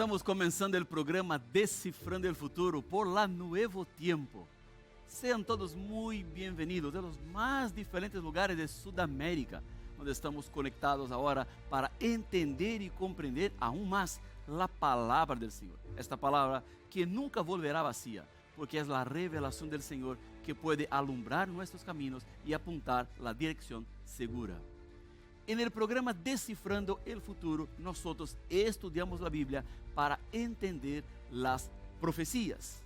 Estamos comenzando el programa Descifrando el Futuro por la Nuevo Tiempo. Sean todos muy bienvenidos de los más diferentes lugares de Sudamérica, donde estamos conectados ahora para entender y comprender aún más la palabra del Señor. Esta palabra que nunca volverá vacía, porque es la revelación del Señor que puede alumbrar nuestros caminos y apuntar la dirección segura. En el programa Descifrando el Futuro, nosotros estudiamos la Biblia para entender las profecías.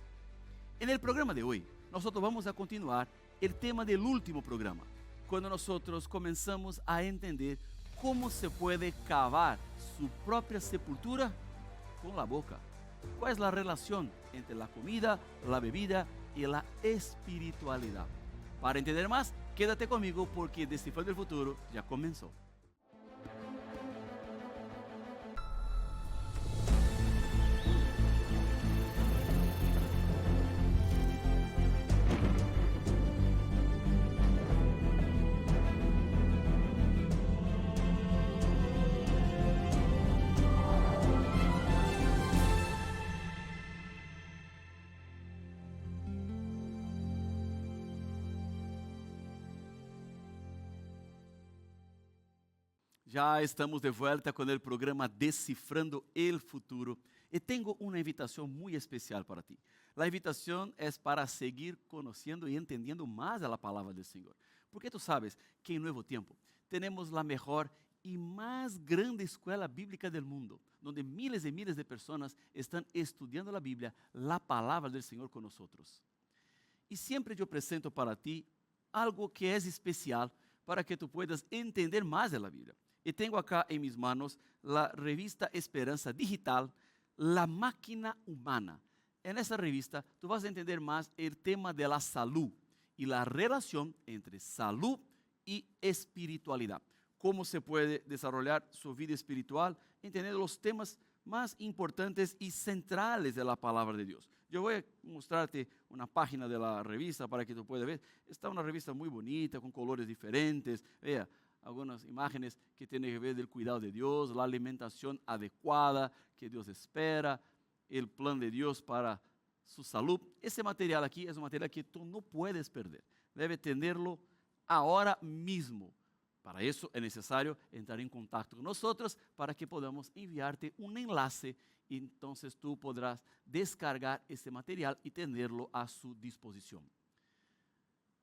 En el programa de hoy, nosotros vamos a continuar el tema del último programa, cuando nosotros comenzamos a entender cómo se puede cavar su propia sepultura con la boca. ¿Cuál es la relación entre la comida, la bebida y la espiritualidad? Para entender más, quédate conmigo porque Descifrando el Futuro ya comenzó. Já estamos de volta com o programa Descifrando el Futuro e tenho uma invitação muito especial para ti. A invitação é para seguir conhecendo e entendendo mais a palavra do Senhor. Porque tu sabes que em Novo Tempo temos a melhor e mais grande escola bíblica do mundo, onde miles e miles de pessoas estão estudando a Bíblia, a palavra do Senhor com nós. E sempre eu apresento para ti algo que é especial para que tu puedas entender mais da Bíblia. E tenho acá em mis manos a revista Esperança Digital, La Máquina Humana. Nessa revista, tu vas a entender mais o tema de la salud e a relação entre salud e espiritualidade. Como se pode desenvolver sua vida espiritual, entendendo os temas mais importantes e centrales de la palavra de Deus. Eu vou mostrar-te uma página da revista para que tu puedas ver. Está uma revista muito bonita, com colores diferentes. Veja, algumas imagens que têm a ver com o cuidado de Deus, a alimentação adequada que Deus espera, o plano de Deus para sua saúde. Esse material aqui é um material que tu não puedes perder. Deve tê-lo agora mesmo. Para isso é necessário entrar em contato com nós para que podamos enviar-te um enlace e então tu podrás descargar esse material e tê-lo a sua disposição.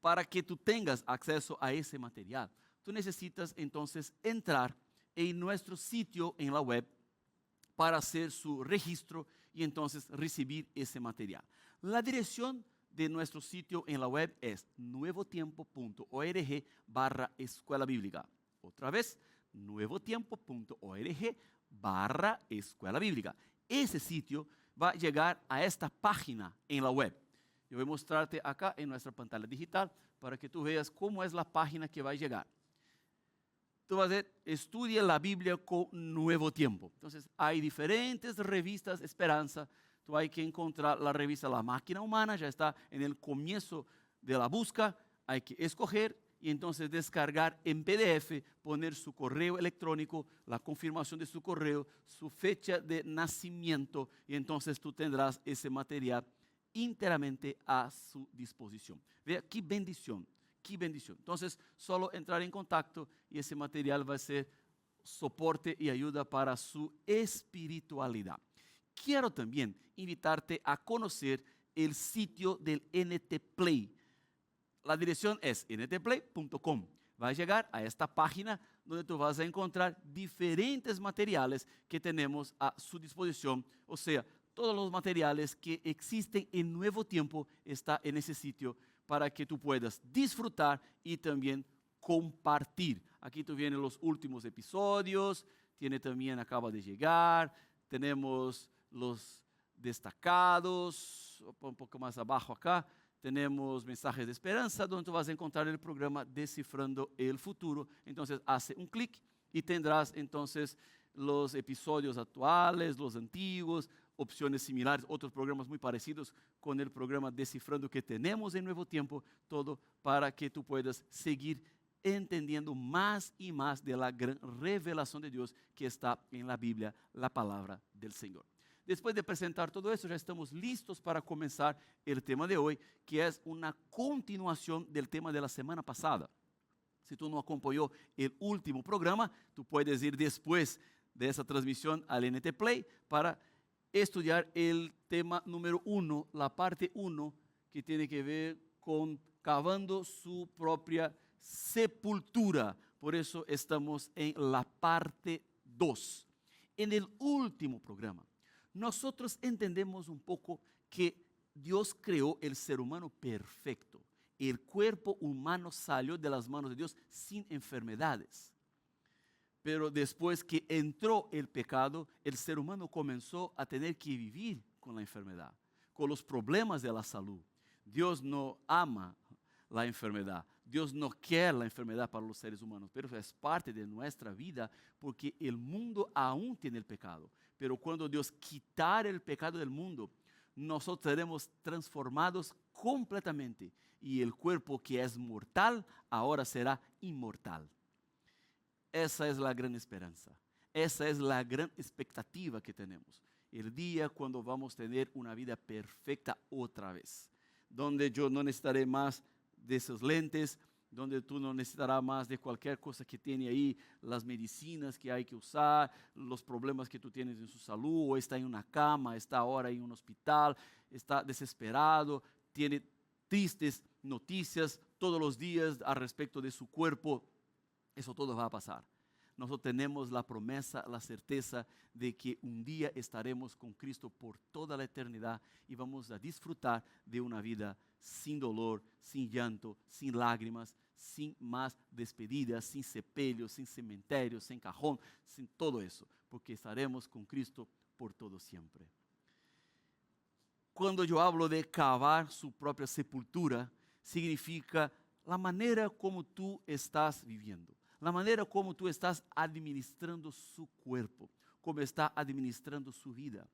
Para que tu tenhas acesso a esse material, tu necessitas então entrar em nosso sítio em la web para fazer seu registro e então receber esse material. A direção de nosso sítio em la web é nuevotiempo.org/escuela bíblica. Outra vez, nuevotiempo.org/escuela bíblica. Esse sítio vai chegar a esta página em la web. Eu vou mostrar-te acá em nossa pantalla digital para que tu veas como é a página que vai chegar. Tu vas a ver, estudia la Biblia con Nuevo Tiempo. Entonces, hay diferentes revistas Esperanza. Tú hay que encontrar la revista La Máquina Humana, ya está en el comienzo de la busca. Hay que escoger y entonces descargar en PDF, poner su correo electrónico, la confirmación de su correo, su fecha de nacimiento y entonces tú tendrás ese material enteramente a su disposición. Vea qué bendición. Que bendição. Então, só entrar em contato e esse material vai ser soporte e ajuda para a sua espiritualidade. Quero também invitar-te a conhecer o sítio do NT Play. A direção é ntplay.com. Vai chegar a esta página onde tu vas a encontrar diferentes materiais que temos a sua disposição, ou seja, todos os materiais que existem em Novo Tempo está nesse sítio para que tu puedas disfrutar y también compartir. Aquí tú vienes los últimos episodios, tiene también acaba de llegar, tenemos los destacados, un poco más abajo acá, tenemos mensajes de esperanza, donde tú vas a encontrar el programa Descifrando el Futuro. Entonces, hace un clic y tendrás entonces los episodios actuales, los antiguos, opciones similares, otros programas muy parecidos con el programa Descifrando que tenemos en Nuevo Tiempo, todo para que tú puedas seguir entendiendo más y más de la gran revelación de Dios que está en la Biblia, la palabra del Señor. Después de presentar todo eso, ya estamos listos para comenzar el tema de hoy, que es una continuación del tema de la semana pasada. Si tú no acompañó el último programa, tú puedes ir después de esa transmisión al NT Play para estudiar el tema número 1, la parte 1, que tiene que ver con cavando su propia sepultura. Por eso estamos en la parte 2. En el último programa, nosotros entendemos un poco que Dios creó el ser humano perfecto. El cuerpo humano salió de las manos de Dios sin enfermedades. Pero después que entró el pecado, el ser humano comenzó a tener que vivir con la enfermedad, con los problemas de la salud. Dios no ama la enfermedad. Dios no quiere la enfermedad para los seres humanos, pero es parte de nuestra vida porque el mundo aún tiene el pecado. Pero cuando Dios quitar el pecado del mundo, nosotros seremos transformados completamente y el cuerpo que es mortal ahora será inmortal. Esa es la gran esperanza. Esa es la gran expectativa que tenemos. El día cuando vamos a tener una vida perfecta otra vez, donde yo no necesitaré más de esos lentes, donde tú no necesitarás más de cualquier cosa que tiene ahí, las medicinas que hay que usar, los problemas que tú tienes en su salud, o está en una cama, está ahora en un hospital, está desesperado, tiene tristes noticias todos los días al respecto de su cuerpo. Eso todo va a pasar. Nosotros tenemos la promesa, la certeza de que un día estaremos con Cristo por toda la eternidad y vamos a disfrutar de una vida sin dolor, sin llanto, sin lágrimas, sin más despedidas, sin sepelio, sin cementerio, sin cajón, sin todo eso, porque estaremos con Cristo por todo siempre. Cuando yo hablo de cavar su propia sepultura, significa la manera como tú estás viviendo, la manera como tú estás administrando su cuerpo, como está administrando su vida.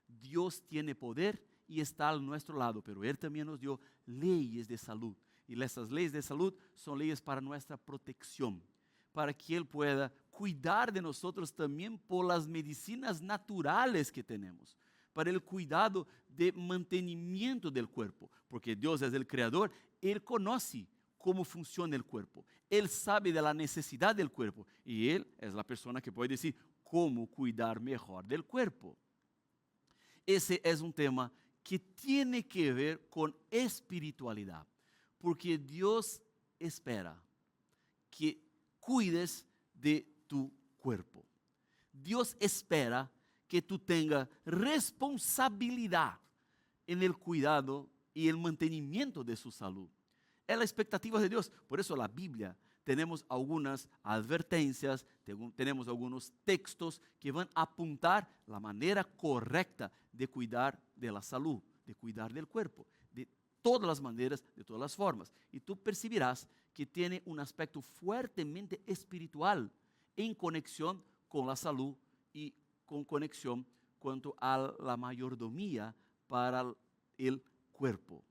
Dios tiene poder y está a nuestro lado, pero Él también nos dio leyes de salud. Y esas leyes de salud son leyes para nuestra protección, para que Él pueda cuidar de nosotros también por las medicinas naturales que tenemos, para el cuidado de mantenimiento del cuerpo, porque Dios es el creador, Él conoce cómo funciona el cuerpo, Él sabe de la necesidad del cuerpo y Él es la persona que puede decir cómo cuidar mejor del cuerpo. Ese es un tema que tiene que ver con espiritualidad, porque Dios espera que cuides de tu cuerpo. Dios espera que tú tengas responsabilidad en el cuidado y el mantenimiento de su salud. Es la expectativa de Dios. Por eso la Biblia tenemos algunas advertencias, tenemos algunos textos que van a apuntar la manera correcta de cuidar de la salud, de cuidar del cuerpo, de todas las maneras, de todas las formas. Y tú percibirás que tiene un aspecto fuertemente espiritual en conexión con la salud y con conexión cuanto a la mayordomía para el cuerpo.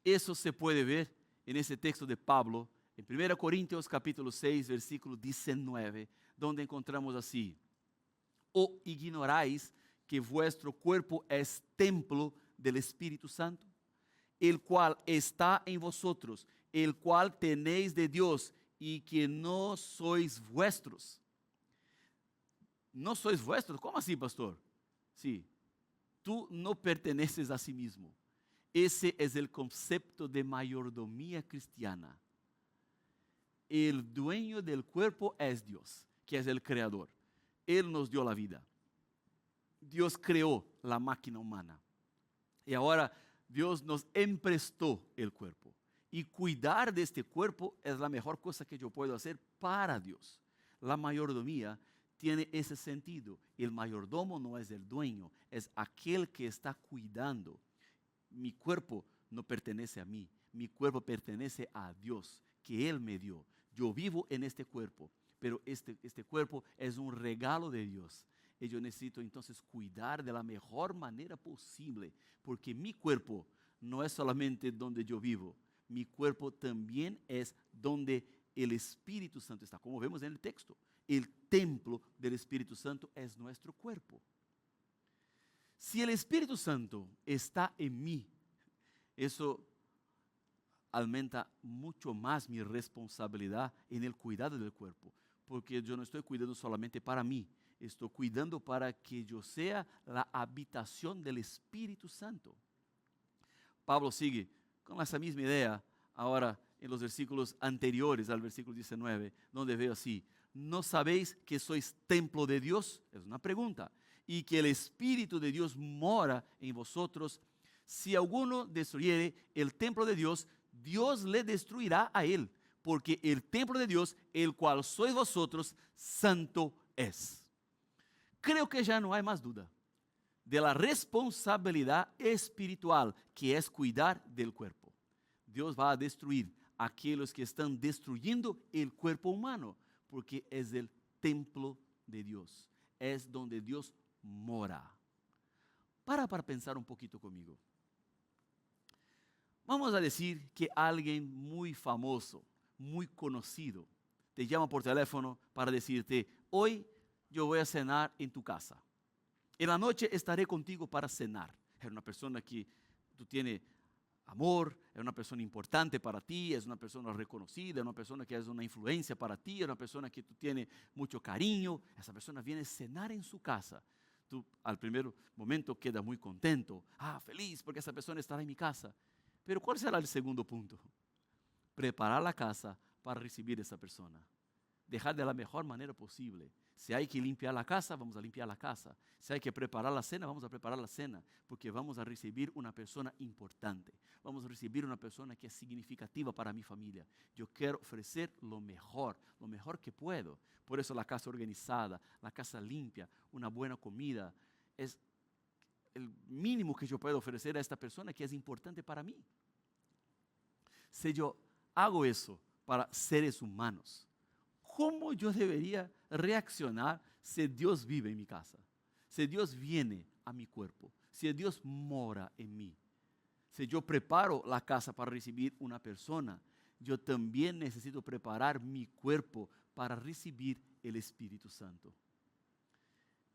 Eso se puede ver en ese texto de Pablo, en 1 Corintios capítulo 6, versículo 19, donde encontramos así: ¿O ignoráis que vuestro cuerpo es templo del Espíritu Santo, el cual está en vosotros, el cual tenéis de Dios, y que no sois vuestros? ¿No sois vuestros? ¿Cómo así, pastor? Sí, tú no perteneces a sí mismo. Ese es el concepto de mayordomía cristiana. El dueño del cuerpo es Dios, que es el creador. Él nos dio la vida. Dios creó la máquina humana. Y ahora Dios nos emprestó el cuerpo. Y cuidar de este cuerpo es la mejor cosa que yo puedo hacer para Dios. La mayordomía tiene ese sentido. El mayordomo no es el dueño, es aquel que está cuidando. Mi cuerpo no pertenece a mí, mi cuerpo pertenece a Dios, que Él me dio. Yo vivo en este cuerpo, pero este cuerpo es un regalo de Dios. Y yo necesito entonces cuidar de la mejor manera posible, porque mi cuerpo no es solamente donde yo vivo, mi cuerpo también es donde el Espíritu Santo está, como vemos en el texto. El templo del Espíritu Santo es nuestro cuerpo. Si el Espíritu Santo está en mí, eso aumenta mucho más mi responsabilidad en el cuidado del cuerpo, porque yo no estoy cuidando solamente para mí, estoy cuidando para que yo sea la habitación del Espíritu Santo. Pablo sigue con esa misma idea ahora en los versículos anteriores al versículo 19, donde veo así: ¿no sabéis que sois templo de Dios? Es una pregunta. Y que el Espíritu de Dios mora en vosotros. Si alguno destruyere el templo de Dios, Dios le destruirá a él, porque el templo de Dios, el cual sois vosotros, santo es. Creo que ya no hay más duda de la responsabilidad espiritual que es cuidar del cuerpo. Dios va a destruir a aquellos que están destruyendo el cuerpo humano, porque es el templo de Dios, es donde Dios mora. Para pensar un poquito conmigo. Vamos a decir que alguien muy famoso, muy conocido, te llama por teléfono para decirte: hoy yo voy a cenar en tu casa. En la noche estaré contigo para cenar. Es una persona que tú tienes amor, es una persona importante para ti, es una persona reconocida, es una persona que es una influencia para ti, es una persona que tú tienes mucho cariño. Esa persona viene a cenar en su casa. Tú al primer momento quedas muy contento, feliz porque esa persona estará en mi casa. Pero ¿cuál será el segundo punto? Preparar la casa para recibir a esa persona. Dejar de la mejor manera posible. Si hay que limpiar la casa, vamos a limpiar la casa. Si hay que preparar la cena, vamos a preparar la cena, porque vamos a recibir una persona importante. Vamos a recibir una persona que es significativa para mi familia. Yo quiero ofrecer lo mejor que puedo. Por eso la casa organizada, la casa limpia, una buena comida, es el mínimo que yo puedo ofrecer a esta persona que es importante para mí. Si yo hago eso para seres humanos, ¿cómo yo debería reaccionar si Dios vive en mi casa? Si Dios viene a mi cuerpo, si Dios mora en mí. Si yo preparo la casa para recibir una persona, yo también necesito preparar mi cuerpo para recibir el Espíritu Santo.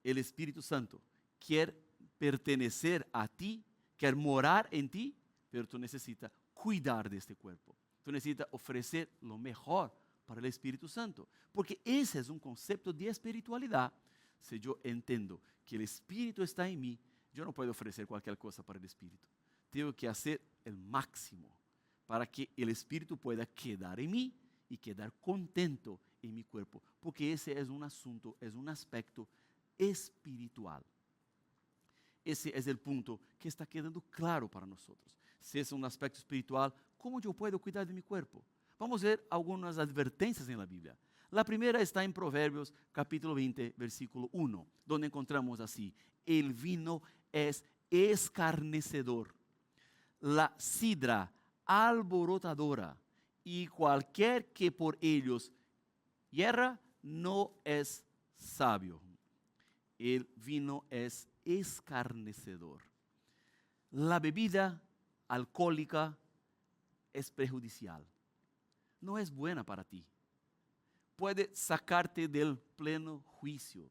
El Espíritu Santo quiere pertenecer a ti, quiere morar en ti, pero tú necesitas cuidar de este cuerpo. Tú necesitas ofrecer lo mejor para el Espíritu Santo, porque ese es un concepto de espiritualidad. Si yo entiendo que el Espíritu está en mí, yo no puedo ofrecer cualquier cosa para el Espíritu. Tengo que hacer el máximo para que el Espíritu pueda quedar en mí y quedar contento en mi cuerpo, porque ese es un asunto, es un aspecto espiritual. Ese es el punto que está quedando claro para nosotros. Si es un aspecto espiritual, ¿cómo yo puedo cuidar de mi cuerpo? Vamos a ver algunas advertencias en la Biblia. La primera está en Proverbios capítulo 20, versículo 1, donde encontramos así: el vino es escarnecedor, la sidra alborotadora, y cualquier que por ellos hierra no es sabio. El vino es escarnecedor. La bebida alcohólica es perjudicial. No es buena para ti. Puede sacarte del pleno juicio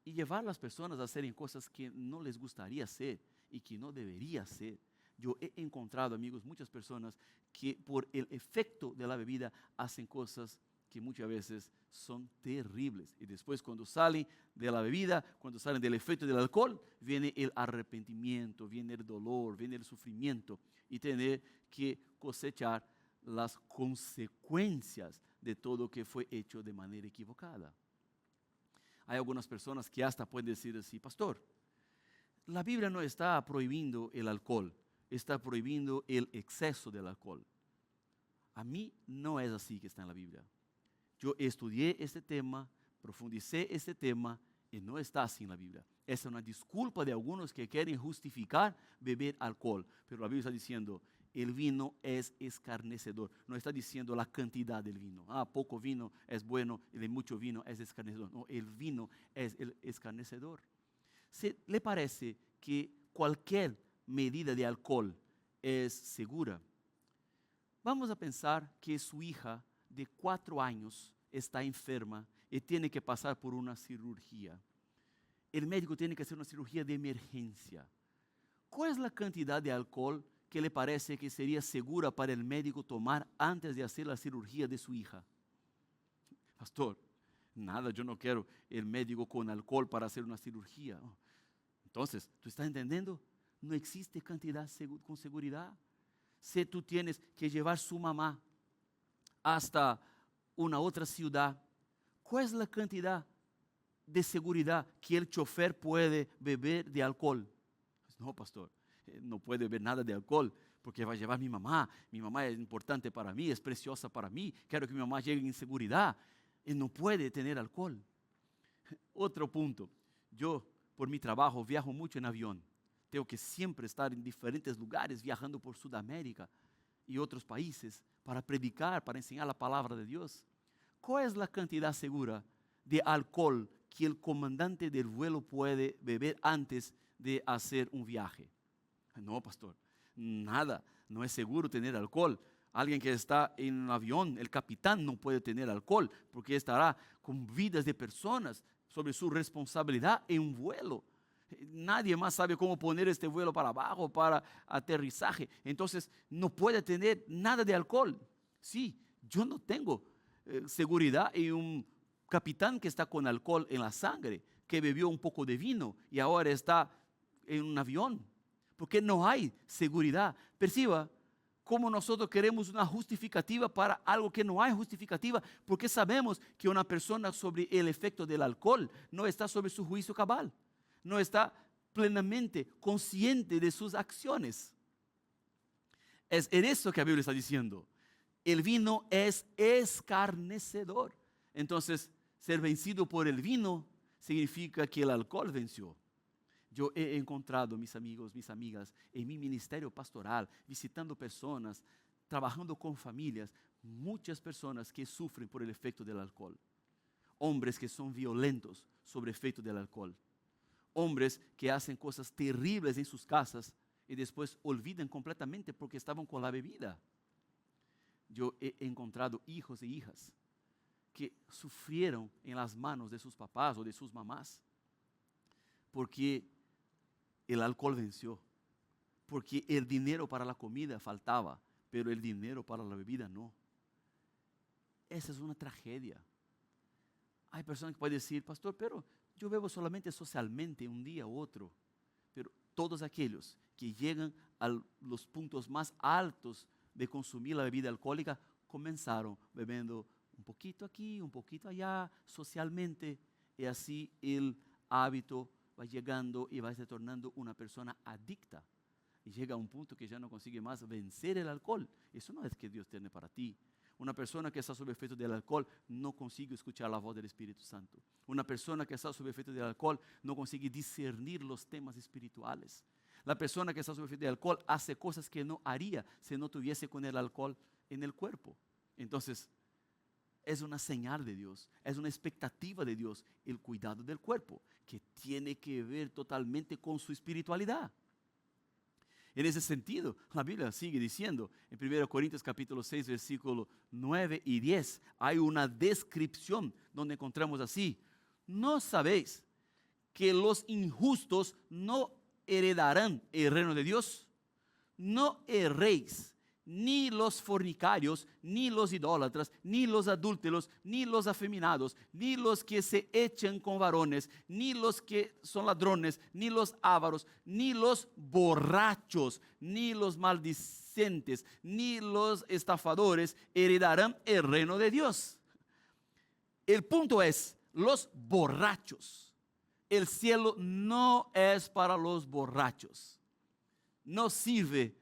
y llevar a las personas a hacer cosas que no les gustaría hacer y que no debería hacer. Yo he encontrado, amigos, muchas personas que por el efecto de la bebida hacen cosas que muchas veces son terribles. Y después, cuando salen de la bebida, cuando salen del efecto del alcohol, viene el arrepentimiento, viene el dolor, viene el sufrimiento y tener que cosechar las consecuencias de todo que fue hecho de manera equivocada. Hay algunas personas que hasta pueden decir así: pastor, la Biblia no está prohibiendo el alcohol, está prohibiendo el exceso del alcohol. A mí no es así que está en la Biblia. Yo estudié este tema, profundicé este tema y no está así en la Biblia. Esa es una disculpa de algunos que quieren justificar beber alcohol, pero la Biblia está diciendo: el vino es escarnecedor. No está diciendo la cantidad del vino. Poco vino es bueno, y mucho vino es escarnecedor. No, el vino es el escarnecedor. ¿Se le parece que cualquier medida de alcohol es segura? Vamos a pensar que su hija de 4 años está enferma y tiene que pasar por una cirugía. el médico tiene que hacer una cirugía de emergencia. ¿Cuál es la cantidad de alcohol que le parece que sería segura para el médico tomar antes de hacer la cirugía de su hija? Pastor, nada, yo no quiero el médico con alcohol para hacer una cirugía. Entonces, ¿tú estás entendiendo? No existe cantidad con seguridad. Si tú tienes que llevar su mamá hasta una otra ciudad, ¿cuál es la cantidad de seguridad que el chofer puede beber de alcohol? Pues no, pastor, no puede beber nada de alcohol porque va a llevar a mi mamá. Mi mamá es importante para mí, es preciosa para mí. Quiero que mi mamá llegue en seguridad. Él no puede tener alcohol. Otro punto, yo por mi trabajo viajo mucho en avión. Tengo que siempre estar en diferentes lugares, viajando por Sudamérica y otros países para predicar, para enseñar la palabra de Dios. ¿Cuál es la cantidad segura de alcohol que el comandante del vuelo puede beber antes de hacer un viaje? No, pastor, nada, no es seguro tener alcohol. Alguien que está en un avión, el capitán no puede tener alcohol porque estará con vidas de personas sobre su responsabilidad en un vuelo. Nadie más sabe cómo poner este vuelo para abajo, para aterrizaje. Entonces, no puede tener nada de alcohol. Sí, yo no tengo seguridad en un capitán que está con alcohol en la sangre, que bebió un poco de vino y ahora está en un avión. Porque no hay seguridad. Perciba cómo nosotros queremos una justificativa para algo que no hay justificativa, porque sabemos que una persona sobre el efecto del alcohol no está sobre su juicio cabal. No está plenamente consciente de sus acciones. Es en eso que la Biblia está diciendo. El vino es escarnecedor. Entonces, ser vencido por el vino significa que el alcohol venció. Yo he encontrado, mis amigos, mis amigas, en mi ministerio pastoral, visitando personas, trabajando con familias, muchas personas que sufren por el efecto del alcohol. Hombres que son violentos sobre el efecto del alcohol. Hombres que hacen cosas terribles en sus casas y después olvidan completamente porque estaban con la bebida. Yo he encontrado hijos e hijas que sufrieron en las manos de sus papás o de sus mamás porque el alcohol venció, porque el dinero para la comida faltaba, pero el dinero para la bebida no. Esa es una tragedia. Hay personas que pueden decir, pastor, pero yo bebo solamente socialmente un día u otro. Pero todos aquellos que llegan a los puntos más altos de consumir la bebida alcohólica comenzaron bebiendo un poquito aquí, un poquito allá, socialmente, y así el hábito va llegando y va se tornando una persona adicta. Y llega a un punto que ya no consigue más vencer el alcohol. Eso no es que Dios tiene para ti. Una persona que está sob efecto del alcohol no consigue escuchar la voz del Espíritu Santo. Una persona que está sob efecto del alcohol no consigue discernir los temas espirituales. La persona que está sob efecto del alcohol hace cosas que no haría si no tuviese con el alcohol en el cuerpo. Entonces, es una señal de Dios, es una expectativa de Dios, el cuidado del cuerpo, que tiene que ver totalmente con su espiritualidad. En ese sentido, la Biblia sigue diciendo, en 1 Corintios capítulo 6, versículo 9 y 10, hay una descripción donde encontramos así: ¿no sabéis que los injustos no heredarán el reino de Dios? No erréis, ni los fornicarios, ni los idólatras, ni los adúlteros, ni los afeminados, ni los que se echan con varones, ni los que son ladrones, ni los ávaros, ni los borrachos, ni los maldicentes, ni los estafadores heredarán el reino de Dios. El punto es, los borrachos. El cielo no es para los borrachos. No sirve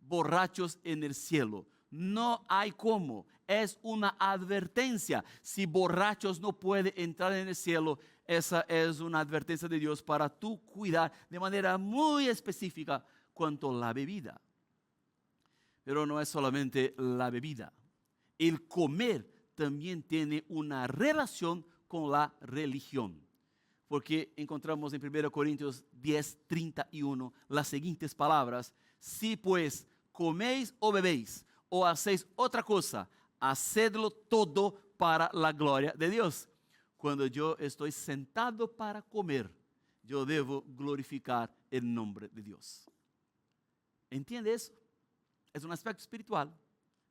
borrachos en el cielo. No hay cómo. Es una advertencia. Si borrachos no pueden entrar en el cielo, esa es una advertencia de Dios para tú cuidar de manera muy específica cuanto a la bebida. Pero no es solamente la bebida. El comer también tiene una relación con la religión. Porque encontramos en 1 Corintios 10:31 las siguientes palabras: si pues coméis o bebéis o hacéis otra cosa, hacedlo todo para la gloria de Dios. Cuando yo estoy sentado para comer, yo debo glorificar el nombre de Dios. ¿Entiende eso? Es un aspecto espiritual.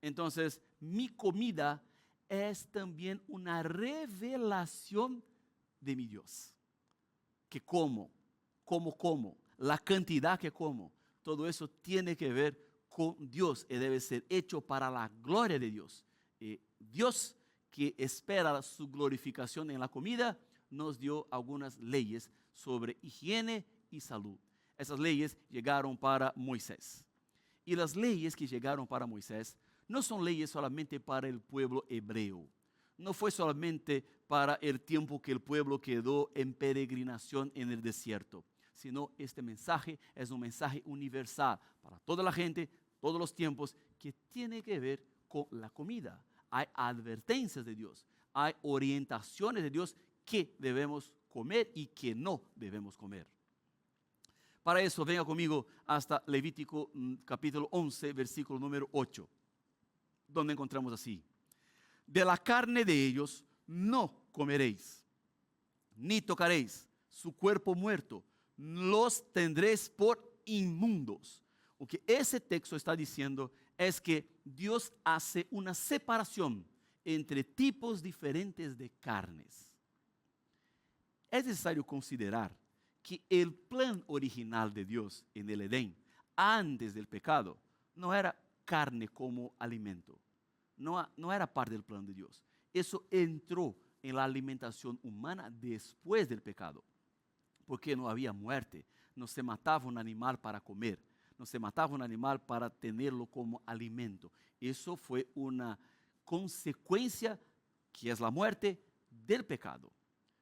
Entonces, mi comida es también una revelación de mi Dios. Que como, la cantidad que como, todo eso tiene que ver con Dios y debe ser hecho para la gloria de Dios. Dios, que espera su glorificación en la comida, nos dio algunas leyes sobre higiene y salud. Esas leyes llegaron para Moisés. Y las leyes que llegaron para Moisés no son leyes solamente para el pueblo hebreo. No fue solamente para el tiempo que el pueblo quedó en peregrinación en el desierto, sino este mensaje es un mensaje universal para toda la gente, todos los tiempos, que tiene que ver con la comida. Hay advertencias de Dios, hay orientaciones de Dios que debemos comer y que no debemos comer. Para eso, venga conmigo hasta Levítico capítulo 11, versículo número 8, donde encontramos así: de la carne de ellos no comeréis, ni tocaréis su cuerpo muerto, los tendréis por inmundos. Lo que ese texto está diciendo es que Dios hace una separación entre tipos diferentes de carnes. Es necesario considerar que el plan original de Dios en el Edén, antes del pecado, no era carne como alimento. No era parte del plan de Dios. Eso entró en la alimentación humana después del pecado, porque no había muerte, no se mataba un animal para comer, no se mataba un animal para tenerlo como alimento. Eso fue una consecuencia, que es la muerte, del pecado.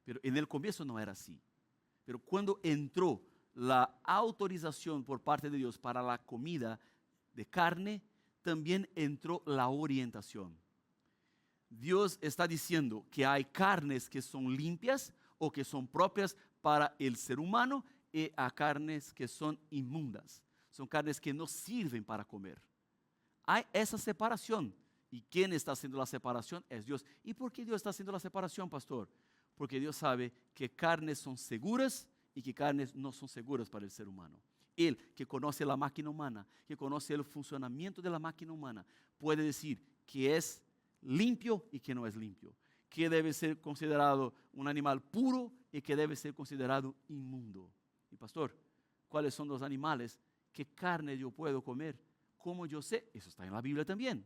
Pero en el comienzo no era así. Pero cuando entró la autorización por parte de Dios para la comida de carne, también entró la orientación. Dios está diciendo que hay carnes que son limpias o que son propias para el ser humano y hay carnes que son inmundas. Son carnes que no sirven para comer. Hay esa separación. ¿Y quién está haciendo la separación? Es Dios. ¿Y por qué Dios está haciendo la separación, pastor? Porque Dios sabe que carnes son seguras y que carnes no son seguras para el ser humano. Él, que conoce la máquina humana, que conoce el funcionamiento de la máquina humana, puede decir que es limpio y que no es limpio, que debe ser considerado un animal puro y que debe ser considerado inmundo. Y pastor, ¿cuáles son los animales? ¿Qué carne yo puedo comer? ¿Cómo yo sé? Eso está en la Biblia también.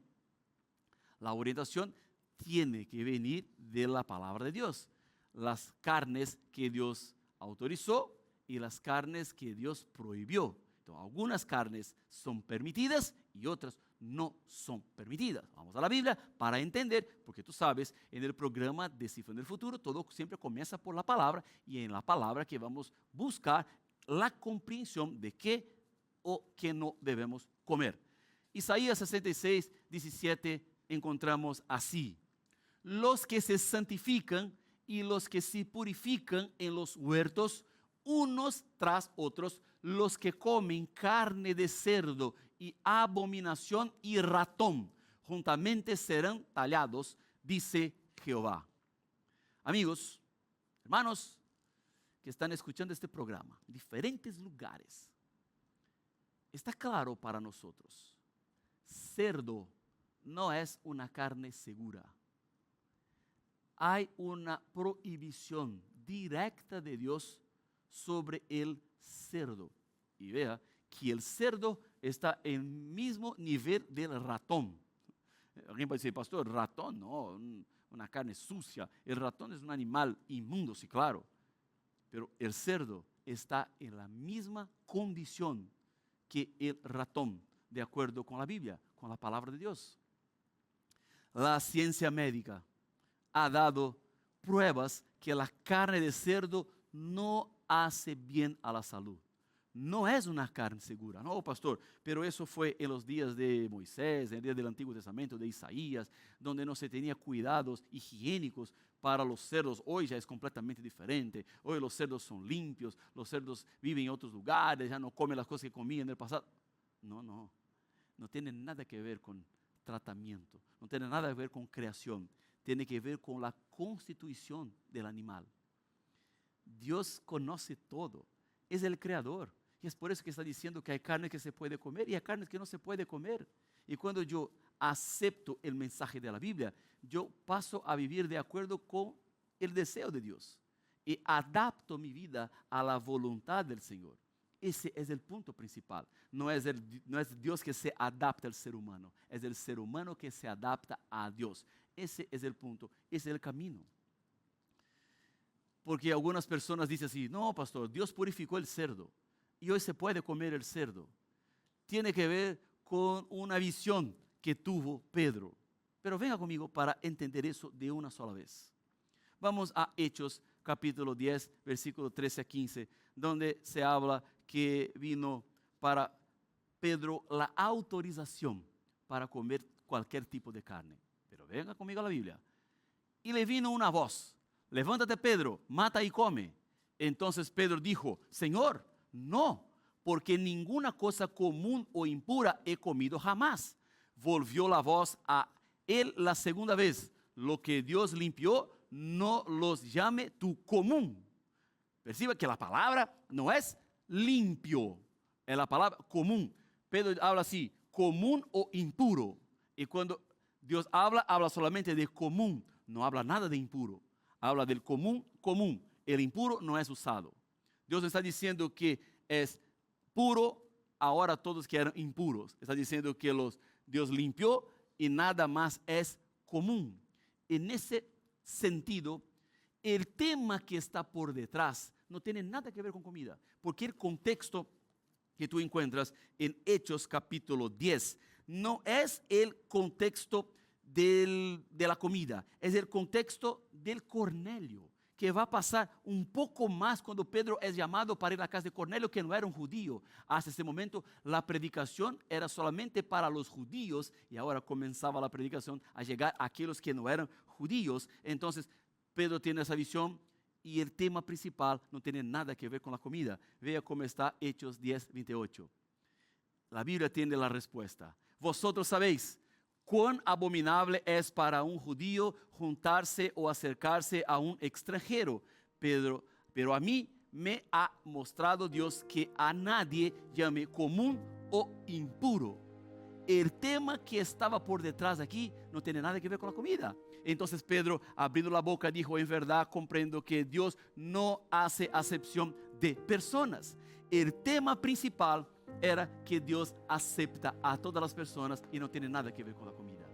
La orientación tiene que venir de la palabra de Dios. Las carnes que Dios autorizó y las carnes que Dios prohibió. Entonces, algunas carnes son permitidas y otras no son permitidas. Vamos a la Biblia para entender, porque tú sabes, en el programa Descifrando el Futuro, todo siempre comienza por la palabra y en la palabra que vamos a buscar la comprensión de qué o qué no debemos comer. Isaías 66, 17 encontramos así: los que se santifican y los que se purifican en los huertos, unos tras otros, los que comen carne de cerdo y abominación y ratón, juntamente serán tallados, dice Jehová. Amigos, hermanos que están escuchando este programa en diferentes lugares, está claro para nosotros: cerdo no es una carne segura. Hay una prohibición directa de Dios sobre el cerdo. Y vea que el cerdo está en el mismo nivel del ratón. Alguien puede decir: pastor, ratón no, una carne sucia. El ratón es un animal inmundo, sí, claro. Pero el cerdo está en la misma condición que el ratón, de acuerdo con la Biblia, con la palabra de Dios. La ciencia médica ha dado pruebas que la carne de cerdo no hace bien a la salud. No es una carne segura, no, pastor, pero eso fue en los días de Moisés, en el día del Antiguo Testamento, de Isaías, donde no se tenía cuidados higiénicos para los cerdos. Hoy ya es completamente diferente. Hoy los cerdos son limpios, los cerdos viven en otros lugares, ya no comen las cosas que comían en el pasado. No tiene nada que ver con tratamiento, no tiene nada que ver con creación, tiene que ver con la constitución del animal. Dios conoce todo, es el creador. Y es por eso que está diciendo que hay carne que se puede comer y hay carnes que no se puede comer. Y cuando yo acepto el mensaje de la Biblia, yo paso a vivir de acuerdo con el deseo de Dios y adapto mi vida a la voluntad del Señor. Ese es el punto principal. No es Dios que se adapta al ser humano, es el ser humano que se adapta a Dios. Ese es el punto, ese es el camino. Porque algunas personas dicen así, no, pastor, Dios purificó el cerdo y hoy se puede comer el cerdo. Tiene que ver con una visión que tuvo Pedro. Pero venga conmigo para entender eso de una sola vez. Vamos a Hechos capítulo 10, versículo 13 a 15, donde se habla que vino para Pedro la autorización para comer cualquier tipo de carne. Pero venga conmigo a la Biblia. Y le vino una voz, levántate Pedro, mata y come. Entonces Pedro dijo, Señor, no, porque ninguna cosa común o impura he comido jamás. Volvió la voz a él la segunda vez, lo que Dios limpió, no los llame tu común. Perciba que la palabra no es limpio, es la palabra común. Pedro habla así, común o impuro. Y cuando Dios habla solamente de común, no habla nada de impuro. Habla del común, común. El impuro no es usado. Dios está diciendo que es puro, ahora todos que eran impuros. Está diciendo que Dios limpió y nada más es común. En ese sentido, el tema que está por detrás no tiene nada que ver con comida, porque el contexto que tú encuentras en Hechos capítulo 10 no es el contexto de la comida, es el contexto del Cornelio, que va a pasar un poco más cuando Pedro es llamado para ir a la casa de Cornelio, que no era un judío. Hasta ese momento la predicación era solamente para los judíos y ahora comenzaba la predicación a llegar a aquellos que no eran judíos. Entonces Pedro tiene esa visión y el tema principal no tiene nada que ver con la comida. Vea cómo está Hechos 10, 28. La Biblia tiene la respuesta. Vosotros sabéis cuán abominable es para un judío juntarse o acercarse a un extranjero. Pero a mí me ha mostrado Dios que a nadie llame común o impuro. El tema que estaba por detrás aquí no tiene nada que ver con la comida. Entonces Pedro, abriendo la boca, dijo, en verdad comprendo que Dios no hace acepción de personas. El tema principal era que Dios acepta a todas las personas y no tiene nada que ver con la comida.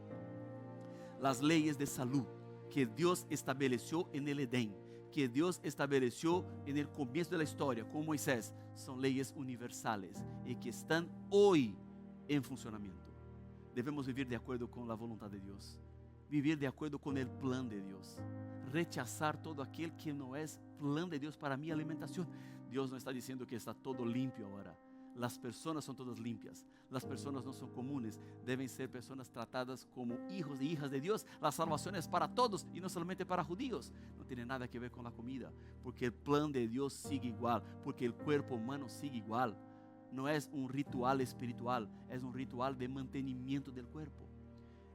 Las leyes de salud que Dios estableció en el Edén, que Dios estableció en el comienzo de la historia con Moisés, son leyes universales y que están hoy en funcionamiento. Debemos vivir de acuerdo con la voluntad de Dios, vivir de acuerdo con el plan de Dios, rechazar todo aquel que no es plan de Dios para mi alimentación. Dios no está diciendo que está todo limpio ahora. Las personas son todas limpias, las personas no son comunes, deben ser personas tratadas como hijos y hijas de Dios. La salvación es para todos y no solamente para judíos. No tiene nada que ver con la comida, porque el plan de Dios sigue igual, porque el cuerpo humano sigue igual. No es un ritual espiritual, es un ritual de mantenimiento del cuerpo.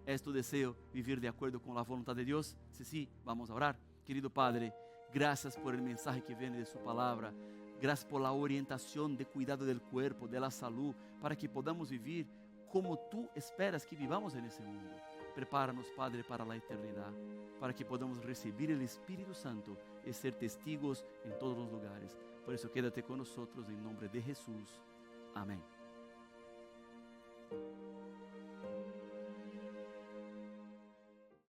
¿Es tu deseo vivir de acuerdo con la voluntad de Dios? Sí, vamos a orar. Querido Padre, gracias por el mensaje que viene de su palabra. Gracias por la orientación de cuidado del cuerpo, de la salud, para que podamos vivir como tú esperas que vivamos en ese mundo. Prepáranos, Padre, para la eternidad, para que podamos recibir el Espíritu Santo y ser testigos en todos los lugares. Por eso quédate con nosotros en nombre de Jesús. Amén.